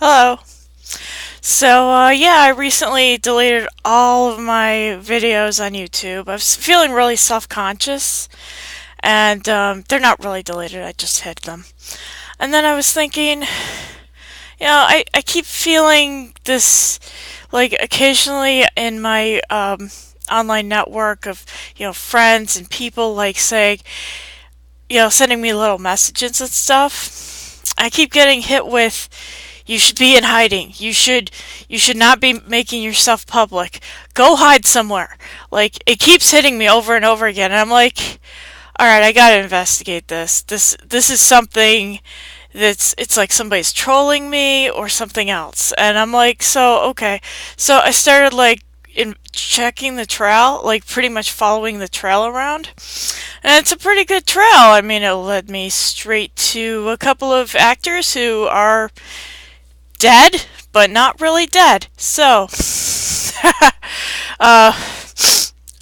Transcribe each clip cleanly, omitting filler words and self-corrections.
Hello. Yeah, I recently deleted all of my videos on YouTube. I was feeling really self-conscious, and they're not really deleted, I just hid them. And then I was thinking, I keep feeling this, like, occasionally in my online network of, friends and people, like, saying, sending me little messages and stuff. I keep getting hit with, you should be in hiding. You should not be making yourself public. Go hide somewhere. Like, it keeps hitting me over and over again, and I'm like, all right, I gotta investigate this. This is something it's like somebody's trolling me or something else. And I'm like, so okay. So I started like in checking the trail, like pretty much following the trail around. And it's a pretty good trail. I mean, it led me straight to a couple of actors who are dead, but not really dead. So, uh,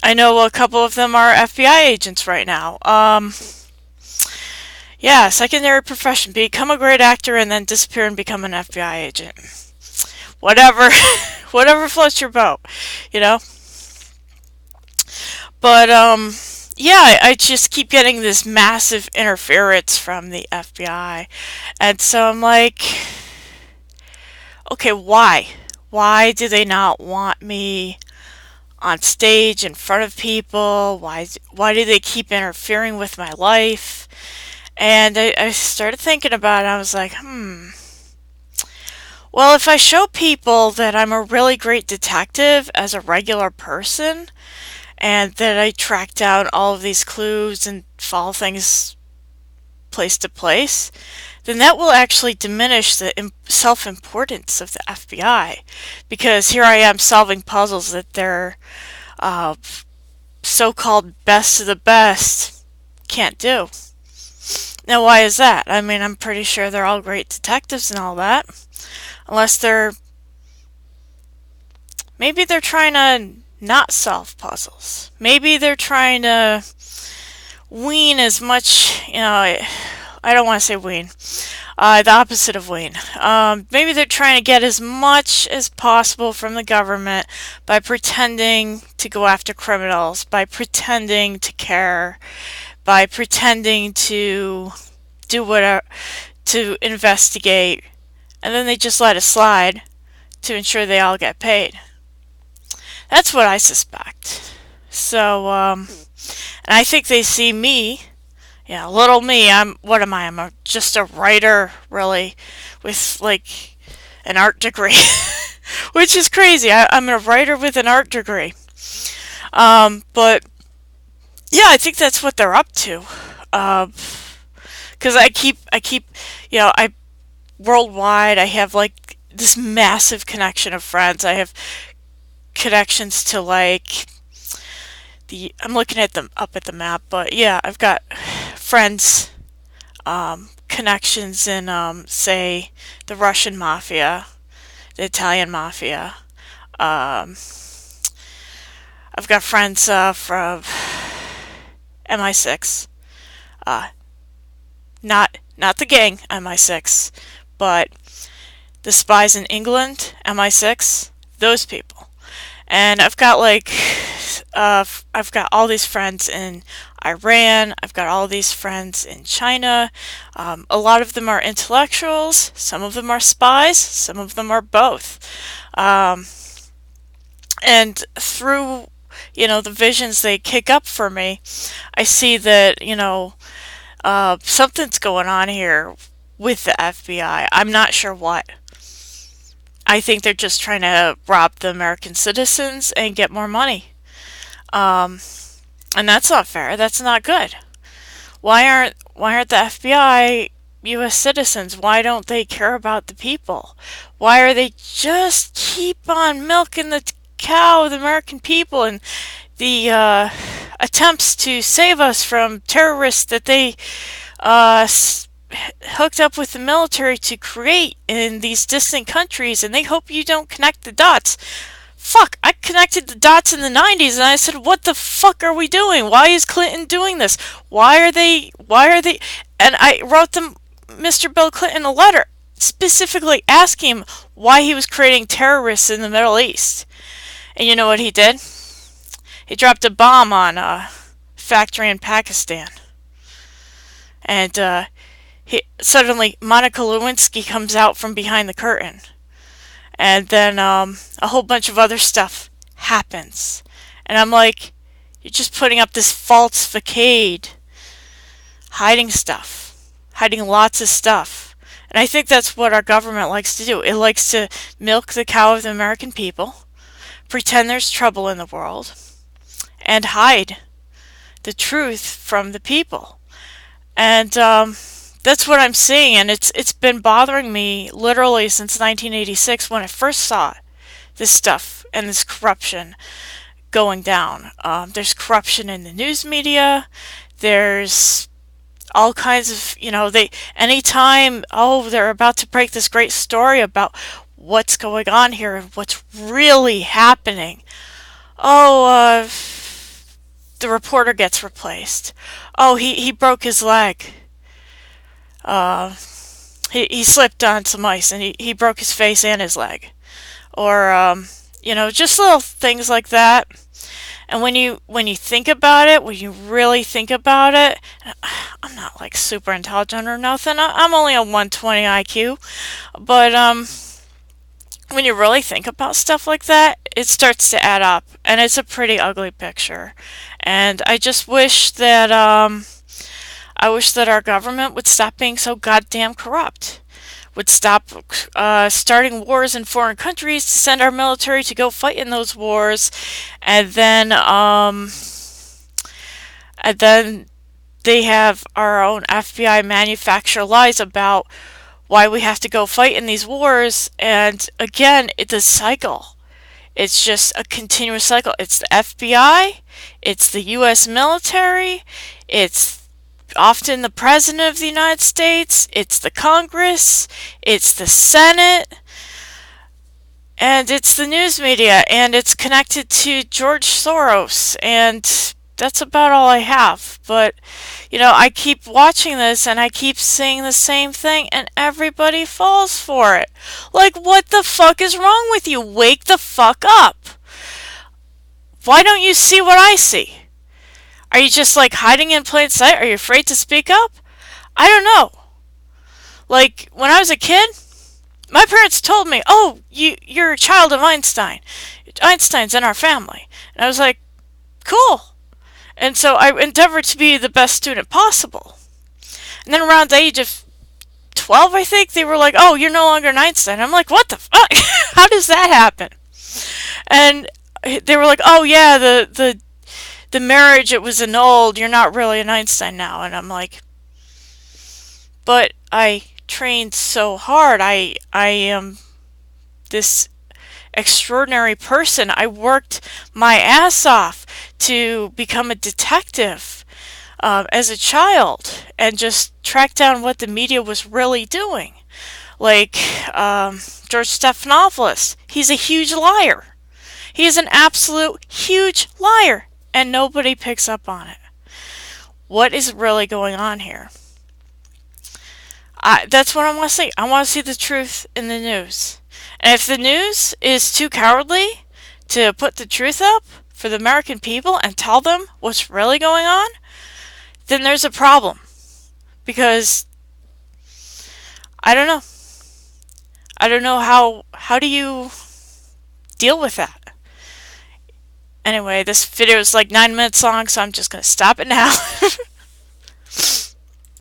I know a couple of them are FBI agents right now. Yeah, secondary profession: become a great actor and then disappear and become an FBI agent. Whatever, whatever floats your boat, you know. But yeah, I just keep getting this massive interference from the FBI, and so I'm like, okay, why? Why do they not want me on stage in front of people? Why do they keep interfering with my life? And I started thinking about it. I was like, well, if I show people that I'm a really great detective as a regular person, and that I track down all of these clues and follow things place to place, then that will actually diminish the self-importance of the FBI. Because here I am solving puzzles that their uh, so-called best of the best can't do. Now, why is that? I mean, I'm pretty sure they're all great detectives and all that. Unless maybe they're trying to not solve puzzles. Maybe they're trying to wean as much, I don't want to say wean. The opposite of wean. Maybe they're trying to get as much as possible from the government by pretending to go after criminals, by pretending to care, by pretending to do whatever, to investigate, and then they just let it slide to ensure they all get paid. That's what I suspect. So, and I think they see me, little me. What am I? Just a writer, really, with like an art degree, which is crazy. I'm a writer with an art degree. But yeah, I think that's what they're up to. Because I keep, I worldwide, I have like this massive connection of friends. I have connections to like I'm looking at them up at the map, but yeah, I've got friends, connections in, say, the Russian mafia, the Italian mafia. Um, I've got friends from MI6, uh, not the gang MI6, but the spies in England, MI6, those people. And I've got all these friends in Iran. I've got all these friends in China. A lot of them are intellectuals. Some of them are spies. Some of them are both. Um, and through, the visions they kick up for me, I see that, something's going on here with the FBI. I'm not sure what. I think they're just trying to rob the American citizens and get more money. Um, and that's not fair. That's not good. Why aren't the FBI U.S. citizens? Why don't they care about the people? Why are they just keep on milking the cow of the American people and the attempts to save us from terrorists that they uh, hooked up with the military to create in these distant countries, and they hope you don't connect the dots. Fuck, I connected the dots in the 90s and I said, what the fuck are we doing? Why is Clinton doing this? Why are they, and I wrote them, Mr. Bill Clinton, a letter. specifically asking him why he was creating terrorists in the Middle East. And you know what he did? He dropped a bomb on a factory in Pakistan. And suddenly Monica Lewinsky comes out from behind the curtain. And then a whole bunch of other stuff happens. And I'm like, you're just putting up this false facade, hiding stuff, hiding lots of stuff. And I think that's what our government likes to do. It likes to milk the cow of the American people, pretend there's trouble in the world, and hide the truth from the people. And that's what I'm seeing, and it's been bothering me literally since 1986 when I first saw this stuff and this corruption going down. There's corruption in the news media. There's all kinds of, anytime, they're about to break this great story about what's going on here and what's really happening. The reporter gets replaced. He broke his leg. He slipped on some ice and he broke his face and his leg. Or, just little things like that. And when you think about it, when you really think about it, I'm not like super intelligent or nothing. I'm only a 120 IQ. But when you really think about stuff like that, it starts to add up. And it's a pretty ugly picture. And I just wish that our government would stop being so goddamn corrupt. Would stop starting wars in foreign countries to send our military to go fight in those wars, and then they have our own FBI manufacture lies about why we have to go fight in these wars. And again, it's a cycle. It's just a continuous cycle. It's the FBI, it's the U.S. military, it's often the President of the United States, it's the Congress, it's the Senate, and it's the news media, and it's connected to George Soros, and that's about all I have. But, I keep watching this, and I keep seeing the same thing, and everybody falls for it. Like, what the fuck is wrong with you? Wake the fuck up. Why don't you see what I see? Are you just like hiding in plain sight? Are you afraid to speak up? I don't know. Like, when I was a kid, my parents told me, you're a child of Einstein. Einstein's in our family. And I was like, cool. And so I endeavored to be the best student possible. And then around the age of 12, I think, they were like, you're no longer an Einstein. I'm like, what the fuck? How does that happen? And they were like, yeah, the marriage, it was annulled. You're not really an Einstein now. And I'm like, but I trained so hard. I am this extraordinary person. I worked my ass off to become a detective as a child and just track down what the media was really doing. Like George Stephanopoulos, he's a huge liar. He is an absolute huge liar. And nobody picks up on it. What is really going on here? That's what I want to see. I want to see the truth in the news. And if the news is too cowardly to put the truth up for the American people and tell them what's really going on, then there's a problem. Because I don't know. I don't know how do you deal with that? Anyway, this video is like 9 minutes long, so I'm just going to stop it now.